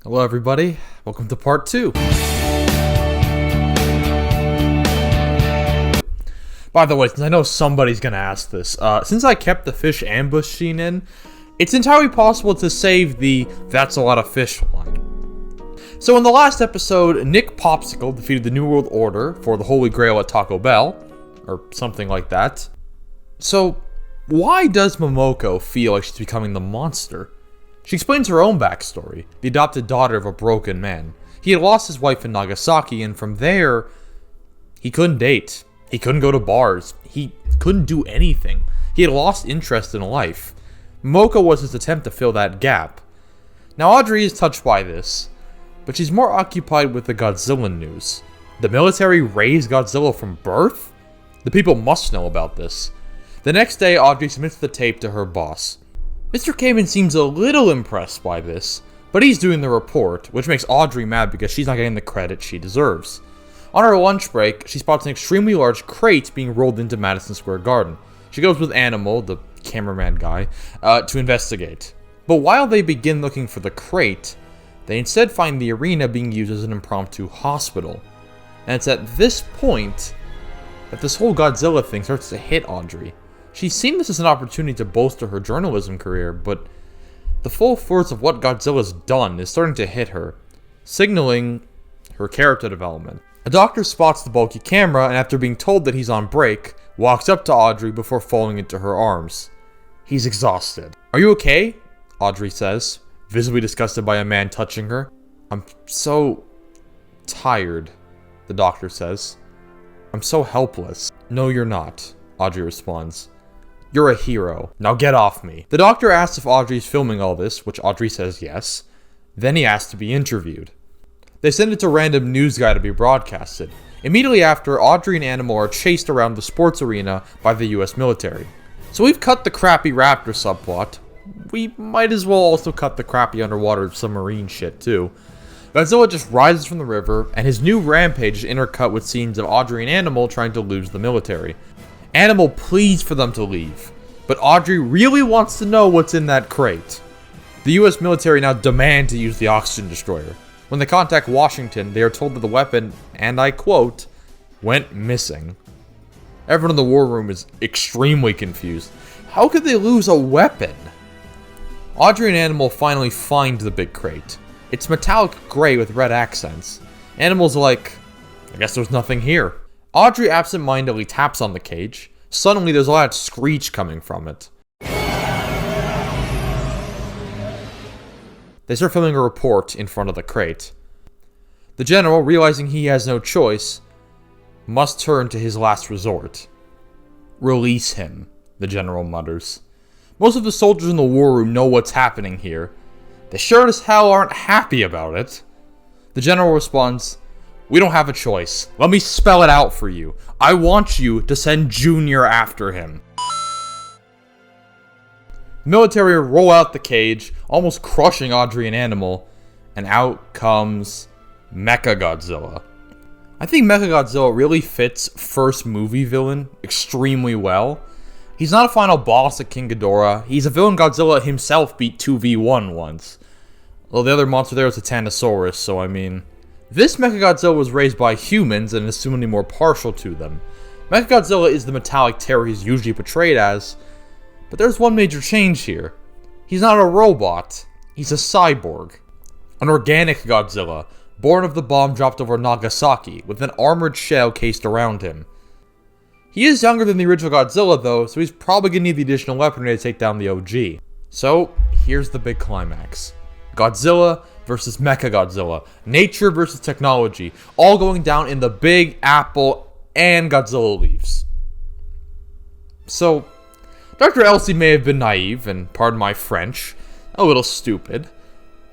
Hello everybody, welcome to part 2. By the way, since I know somebody's gonna ask this, since I kept the fish ambush scene in, it's entirely possible to save the "that's a lot of fish" line. So in the last episode, Nick Popsicle defeated the New World Order for the Holy Grail at Taco Bell, or something like that. So, why does Momoko feel like she's becoming the monster? She explains her own backstory, the adopted daughter of a broken man. He had lost his wife in Nagasaki, and from there, he couldn't date. He couldn't go to bars. He couldn't do anything. He had lost interest in life. Momoko was his attempt to fill that gap. Now Audrey is touched by this, but she's more occupied with the Godzilla news. The military raised Godzilla from birth? The people must know about this. The next day, Audrey submits the tape to her boss. Mr. Kamen seems a little impressed by this, but he's doing the report, which makes Audrey mad because she's not getting the credit she deserves. On her lunch break, she spots an extremely large crate being rolled into Madison Square Garden. She goes with Animal, the cameraman guy, to investigate. But while they begin looking for the crate, they instead find the arena being used as an impromptu hospital. And it's at this point that this whole Godzilla thing starts to hit Audrey. She's seen this as an opportunity to bolster her journalism career, but the full force of what Godzilla's done is starting to hit her, signaling her character development. A doctor spots the bulky camera, and after being told that he's on break, walks up to Audrey before falling into her arms. He's exhausted. "Are you okay?" Audrey says, visibly disgusted by a man touching her. "I'm so tired," the doctor says. "I'm so helpless." "No, you're not," Audrey responds. "You're a hero. Now get off me." The doctor asks if Audrey's filming all this, which Audrey says yes. Then he asks to be interviewed. They send it to a random news guy to be broadcasted. Immediately after, Audrey and Animal are chased around the sports arena by the US military. So we've cut the crappy raptor subplot. We might as well also cut the crappy underwater submarine shit too. Godzilla just rises from the river, and his new rampage is intercut with scenes of Audrey and Animal trying to lose the military. Animal pleads for them to leave, but Audrey really wants to know what's in that crate. The US military now demand to use the oxygen destroyer. When they contact Washington, they are told that the weapon, and I quote, "went missing." Everyone in the war room is extremely confused. How could they lose a weapon? Audrey and Animal finally find the big crate. It's metallic gray with red accents. Animal's like, "I guess there's nothing here." Audrey absent-mindedly taps on the cage. Suddenly, there's a loud screech coming from it. They start filming a report in front of the crate. The general, realizing he has no choice, must turn to his last resort. "Release him," the general mutters. Most of the soldiers in the war room know what's happening here. They sure as hell aren't happy about it. The general responds, "We don't have a choice. Let me spell it out for you. I want you to send Junior after him." The military roll out the cage, almost crushing Audrey and Animal, and out comes Mechagodzilla. I think Mechagodzilla really fits first movie villain extremely well. He's not a final boss at King Ghidorah. He's a villain Godzilla himself beat 2v1 once. Well, the other monster there was a Titanosaurus, so I mean... This Mechagodzilla was raised by humans and is seemingly more partial to them. Mechagodzilla is the metallic terror he's usually portrayed as, but there's one major change here. He's not a robot, he's a cyborg. An organic Godzilla, born of the bomb dropped over Nagasaki, with an armored shell cased around him. He is younger than the original Godzilla though, so he's probably gonna need the additional weaponry to take down the OG. So, here's the big climax. Godzilla versus Mechagodzilla. Nature versus technology. All going down in the Big Apple, and Godzilla leaves. So, Dr. Elsie may have been naive, and pardon my French, a little stupid,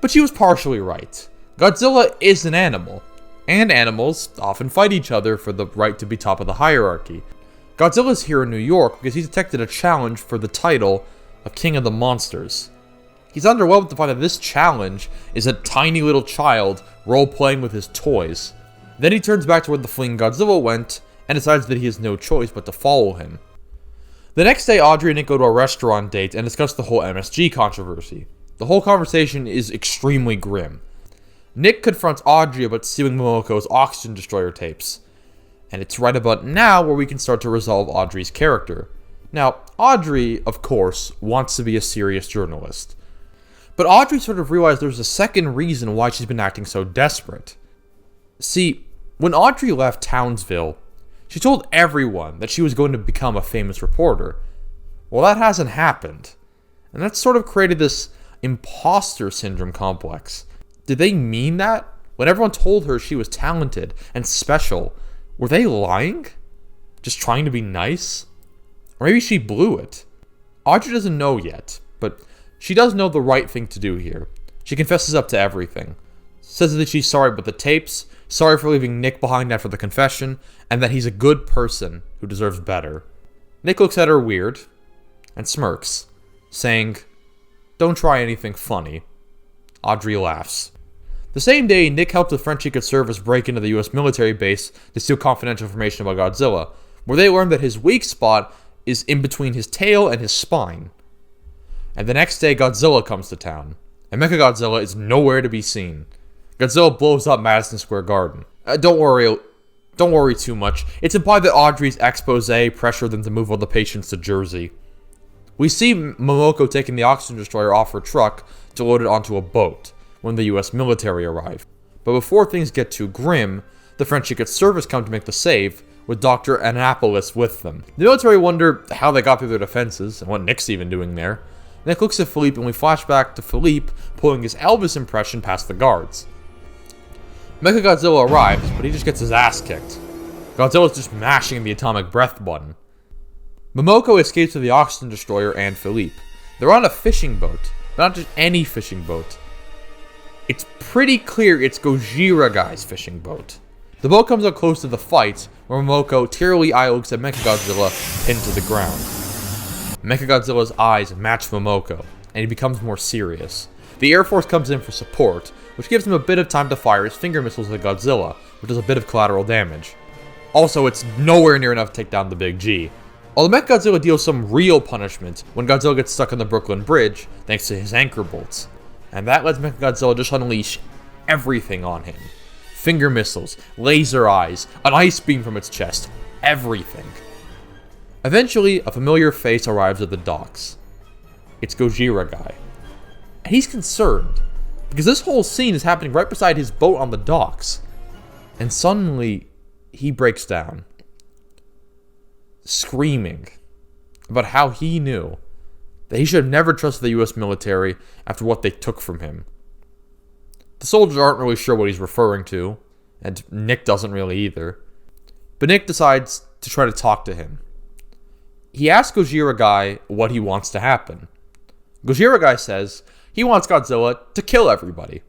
but she was partially right. Godzilla is an animal, and animals often fight each other for the right to be top of the hierarchy. Godzilla's here in New York because he detected a challenge for the title of King of the Monsters. He's underwhelmed to find that this challenge is a tiny little child role-playing with his toys. Then he turns back to where the fleeing Godzilla went, and decides that he has no choice but to follow him. The next day, Audrey and Nick go to a restaurant date and discuss the whole MSG controversy. The whole conversation is extremely grim. Nick confronts Audrey about stealing Momoko's oxygen destroyer tapes. And it's right about now where we can start to resolve Audrey's character. Now, Audrey, of course, wants to be a serious journalist. But Audrey sort of realized there's a second reason why she's been acting so desperate. See, when Audrey left Townsville, she told everyone that she was going to become a famous reporter. Well, that hasn't happened. And that sort of created this imposter syndrome complex. Did they mean that? When everyone told her she was talented and special, were they lying? Just trying to be nice? Or maybe she blew it. Audrey doesn't know yet, but she does know the right thing to do here. She confesses up to everything. Says that she's sorry about the tapes, sorry for leaving Nick behind after the confession, and that he's a good person who deserves better. Nick looks at her weird and smirks, saying, "Don't try anything funny." Audrey laughs. The same day, Nick helped the French Secret Service break into the US military base to steal confidential information about Godzilla, where they learned that his weak spot is in between his tail and his spine. And the next day, Godzilla comes to town, and Mechagodzilla is nowhere to be seen. Godzilla blows up Madison Square Garden. Don't worry too much. It's implied that Audrey's expose pressured them to move all the patients to Jersey. We see Momoko taking the oxygen destroyer off her truck to load it onto a boat when the US military arrive. But before things get too grim, the French Secret Service come to make the save, with Dr. Annapolis with them. The military wonder how they got through their defenses, and what Nick's even doing there. Nick looks at Philippe, and we flash back to Philippe pulling his Elvis impression past the guards. Mechagodzilla arrives, but he just gets his ass kicked. Godzilla's just mashing the atomic breath button. Momoko escapes with the oxygen destroyer and Philippe. They're on a fishing boat, but not just any fishing boat. It's pretty clear it's Gojira Guy's fishing boat. The boat comes up close to the fight, where Momoko tearily looks at Mechagodzilla pinned to the ground. Mechagodzilla's eyes match Momoko, and he becomes more serious. The Air Force comes in for support, which gives him a bit of time to fire his finger missiles at Godzilla, which does a bit of collateral damage. Also, it's nowhere near enough to take down the Big G. Although Mechagodzilla deals some real punishment when Godzilla gets stuck on the Brooklyn Bridge, thanks to his anchor bolts. And that lets Mechagodzilla just unleash everything on him. Finger missiles, laser eyes, an ice beam from its chest, everything. Eventually, a familiar face arrives at the docks. It's Gojira Guy. And he's concerned, because this whole scene is happening right beside his boat on the docks. And suddenly, he breaks down, screaming about how he knew that he should have never trusted the US military after what they took from him. The soldiers aren't really sure what he's referring to, and Nick doesn't really either. But Nick decides to try to talk to him. He asks Gojira Guy what he wants to happen. Gojira Guy says he wants Godzilla to kill everybody.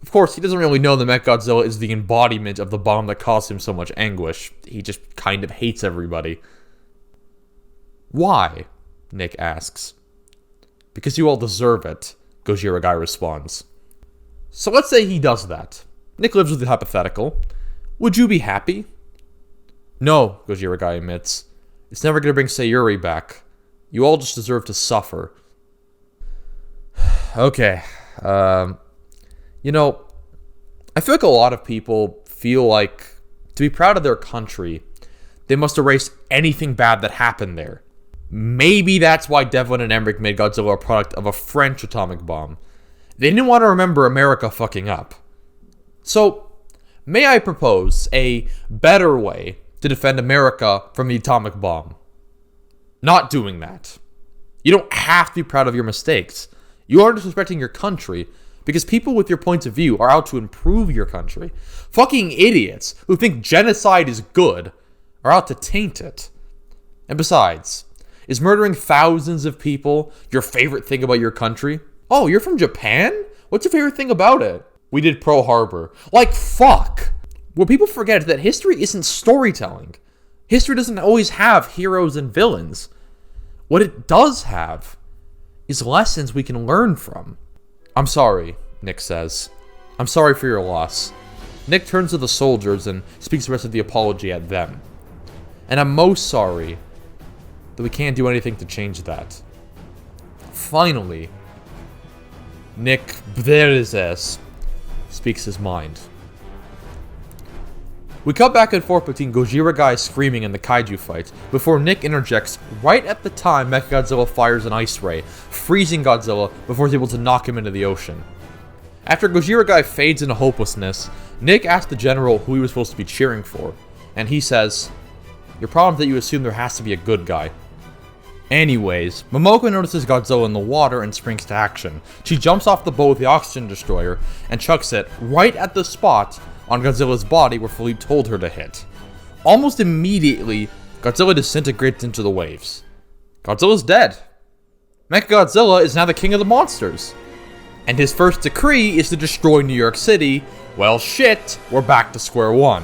Of course, he doesn't really know that Mechagodzilla is the embodiment of the bomb that caused him so much anguish. He just kind of hates everybody. Why? Nick asks. Because you all deserve it, Gojira Guy responds. So let's say he does that. Nick lives with the hypothetical. Would you be happy? No, Gojira Guy admits. It's never going to bring Sayuri back. You all just deserve to suffer. Okay. You know, I feel like a lot of people feel like to be proud of their country, they must erase anything bad that happened there. Maybe that's why Devlin and Emmerich made Godzilla a product of a French atomic bomb. They didn't want to remember America fucking up. So, may I propose a better way to defend America from the atomic bomb? Not doing that. You don't have to be proud of your mistakes. You are disrespecting your country because people with your points of view are out to improve your country. Fucking idiots who think genocide is good are out to taint it. And besides, is murdering thousands of people your favorite thing about your country? Oh, you're from Japan? What's your favorite thing about it? We did Pearl Harbor. Like, fuck! What people forget is that history isn't storytelling. History doesn't always have heroes and villains. What it does have is lessons we can learn from. I'm sorry, Nick says. I'm sorry for your loss. Nick turns to the soldiers and speaks the rest of the apology at them. And I'm most sorry that we can't do anything to change that. Finally, Nick Bderezes speaks his mind. We cut back and forth between Gojira guy screaming and the kaiju fight, before Nick interjects right at the time Mechagodzilla fires an ice ray, freezing Godzilla before he's able to knock him into the ocean. After Gojira guy fades into hopelessness, Nick asks the general who he was supposed to be cheering for, and he says, "Your problem is that you assume there has to be a good guy." Anyways, Momoko notices Godzilla in the water and springs to action. She jumps off the boat with the oxygen destroyer and chucks it right at the spot on Godzilla's body where Philippe told her to hit. Almost immediately, Godzilla disintegrates into the waves. Godzilla's dead. Mechagodzilla is now the king of the monsters. And his first decree is to destroy New York City. Well shit, we're back to square one.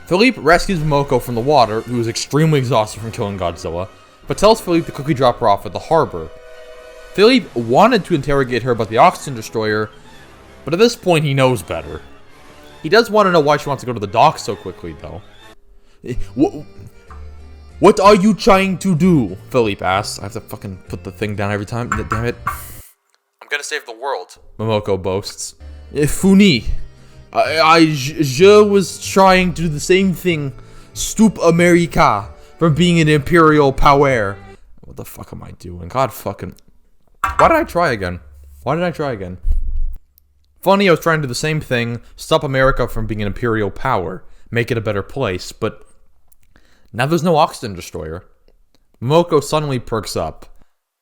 Philippe rescues Momoko from the water, who is extremely exhausted from killing Godzilla, but tells Philippe to quickly drop her off at the harbor. Philippe wanted to interrogate her about the oxygen destroyer, but at this point he knows better. He does want to know why she wants to go to the dock so quickly, though. What are you trying to do? Philippe asks. I have to fucking put the thing down every time. Damn it. I'm gonna save the world, Momoko boasts. Funny. Je was trying to do the same thing. Stop America from being an imperial power. What the fuck am I doing? God fucking... Why did I try again? Funny, I was trying to do the same thing, stop America from being an imperial power, make it a better place, but now there's no oxygen destroyer. Momoko suddenly perks up.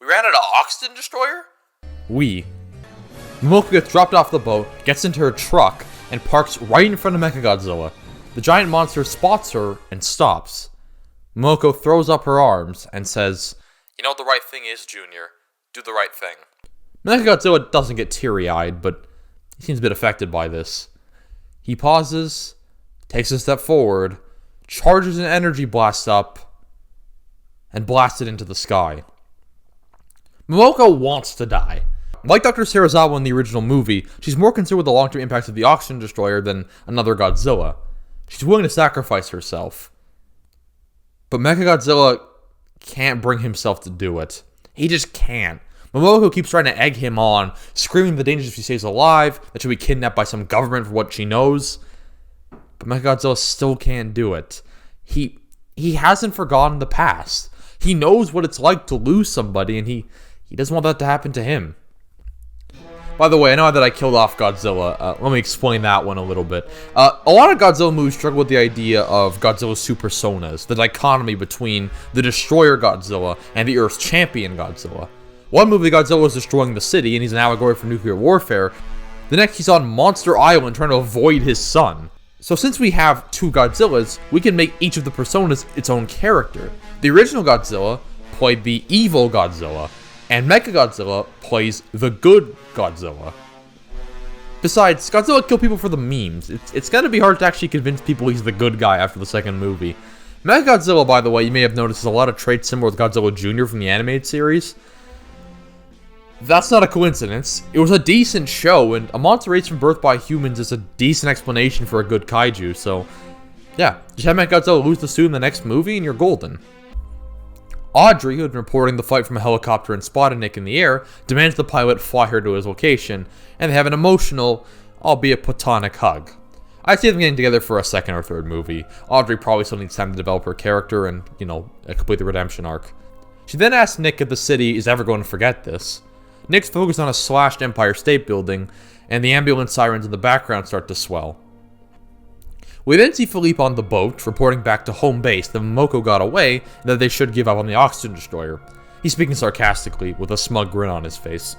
We ran out of oxygen destroyer? Momoko gets dropped off the boat, gets into her truck, and parks right in front of Mechagodzilla. The giant monster spots her and stops. Momoko throws up her arms and says, "You know what the right thing is, Junior. Do the right thing." Mechagodzilla doesn't get teary-eyed, but he seems a bit affected by this. He pauses, takes a step forward, charges an energy blast up, and blasts it into the sky. Momoko wants to die. Like Dr. Serizawa in the original movie, she's more concerned with the long-term impacts of the oxygen destroyer than another Godzilla. She's willing to sacrifice herself. But Mechagodzilla can't bring himself to do it. He just can't. Momoko keeps trying to egg him on, screaming the dangers if she stays alive, that she'll be kidnapped by some government for what she knows. But Mechagodzilla still can't do it. He hasn't forgotten the past. He knows what it's like to lose somebody, and he doesn't want that to happen to him. By the way, I know that I killed off Godzilla. Let me explain that one a little bit. A lot of Godzilla movies struggle with the idea of Godzilla's supersonas, the dichotomy between the Destroyer Godzilla and the Earth's champion Godzilla. One movie, Godzilla is destroying the city, and he's an allegory for nuclear warfare. The next, he's on Monster Island trying to avoid his son. So since we have two Godzillas, we can make each of the personas its own character. The original Godzilla played the evil Godzilla, and Mechagodzilla plays the good Godzilla. Besides, Godzilla killed people for the memes. It's gonna be hard to actually convince people he's the good guy after the second movie. Mechagodzilla, by the way, you may have noticed, has a lot of traits similar with Godzilla Jr. from the animated series. That's not a coincidence. It was a decent show, and a monster raised from birth by humans is a decent explanation for a good kaiju, so yeah, just have Mechagodzilla lose the suit in the next movie and you're golden. Audrey, who had been reporting the fight from a helicopter and spotted Nick in the air, demands the pilot fly her to his location, and they have an emotional, albeit platonic, hug. I see them getting together for a second or third movie. Audrey probably still needs time to develop her character and, complete the redemption arc. She then asks Nick if the city is ever going to forget this. Nick's focused on a slashed Empire State Building, and the ambulance sirens in the background start to swell. We then see Philippe on the boat, reporting back to home base that Momoko got away, and that they should give up on the oxygen destroyer. He's speaking sarcastically, with a smug grin on his face.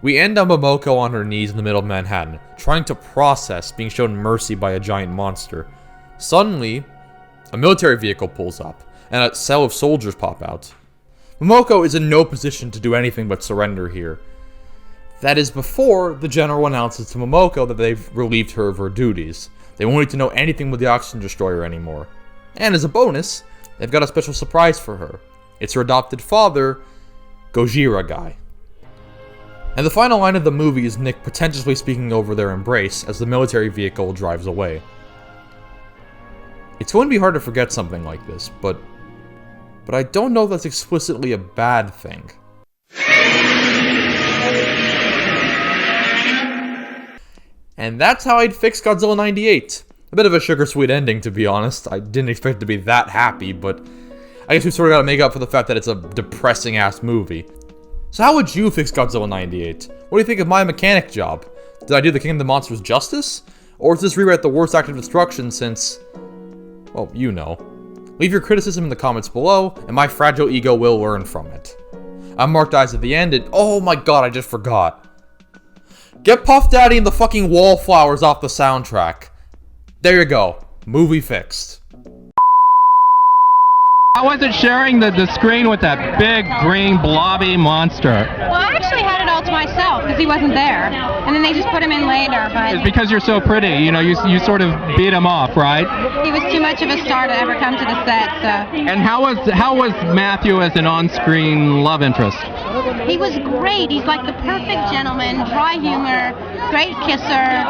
We end on Momoko on her knees in the middle of Manhattan, trying to process being shown mercy by a giant monster. Suddenly, a military vehicle pulls up, and a cell of soldiers pop out. Momoko is in no position to do anything but surrender here. That is before the general announces to Momoko that they've relieved her of her duties. They won't need to know anything with the oxygen destroyer anymore. And as a bonus, they've got a special surprise for her. It's her adopted father, Gojira guy. And the final line of the movie is Nick pretentiously speaking over their embrace as the military vehicle drives away. It's going to be hard to forget something like this, but I don't know if that's explicitly a bad thing. And that's how I'd fix Godzilla 98. A bit of a sugar-sweet ending, to be honest. I didn't expect it to be that happy, but I guess we sort of gotta make up for the fact that it's a depressing-ass movie. So how would you fix Godzilla 98? What do you think of my mechanic job? Did I do the King of the Monsters justice? Or is this rewrite the worst act of destruction since... well, you know. Leave your criticism in the comments below, and my fragile ego will learn from it. I'm Mark Dies at the end, and oh my god, I just forgot. Get Puff Daddy and the fucking Wallflowers off the soundtrack. There you go. Movie fixed. How was it sharing the screen with that big, green, blobby monster? Well, I actually had it all to myself because he wasn't there. And then they just put him in later, but... It's because you're so pretty, you know, you sort of beat him off, right? he was too much of a star to ever come to the set, so... And how was Matthew as an on-screen love interest? He was great. He's like the perfect gentleman, dry humor, great kisser,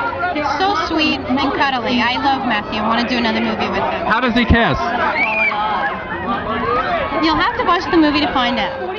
so sweet and cuddly. I love Matthew. I want to do another movie with him. How does he kiss? You'll have to watch the movie to find out.